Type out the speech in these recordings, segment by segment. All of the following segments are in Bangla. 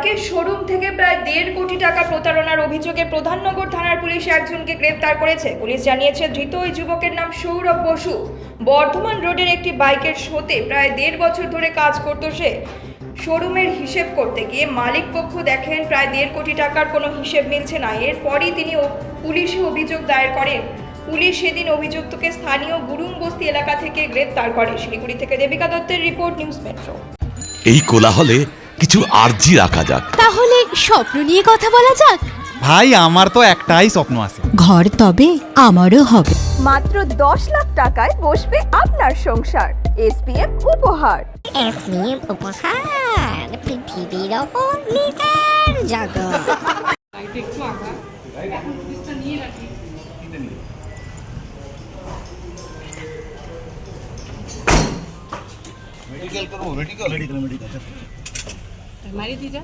বাইকের শোরুম থেকে প্রায় 1.5 কোটি টাকা প্রতারণার অভিযোগে প্রধাননগর থানার পুলিশ একজনকে গ্রেফতার করেছে। পুলিশ জানিয়েছে, ধৃত ওই যুবকের নাম সৌরভ বসু। বর্ধমান রোডের একটি বাইকের শোতে প্রায় 1.5 বছর ধরে কাজ করত সে। শোরুমের হিসেব করতে গিয়ে মালিক পক্ষ দেখেন প্রায় 1.5 কোটি টাকার কোনো হিসেব মিলছে না। এরপরই তিনি পুলিশে অভিযোগ দায়ের করেন। পুলিশ সেদিন অভিযুক্তকে স্থানীয় গুরুংবস্তি এলাকা থেকে গ্রেফতার করে। শিলিগুড়ি থেকে দেবিকা দত্তের রিপোর্ট, নিউজ মেট্রো। এই কোলাহলে কিছু আরজি রাখা যাক। তাহলে স্বপ্ন নিয়ে কথা বলা যাক। ভাই, আমার তো একটাই স্বপ্ন আছে, ঘর তবে আমারও হবে। মাত্র 10 লাখ টাকায় বসবে আপনার সংসার। এসপিএম উপহার। এসপিএম উপহার, পৃথিবীর ওপর নিজের জগৎ। মেডিকেল করবো, মেডিকেল মারি দি যা।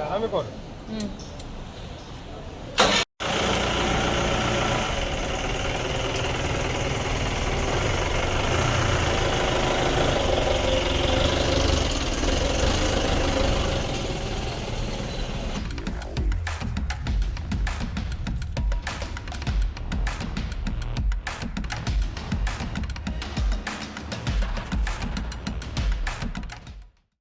আরামে কর।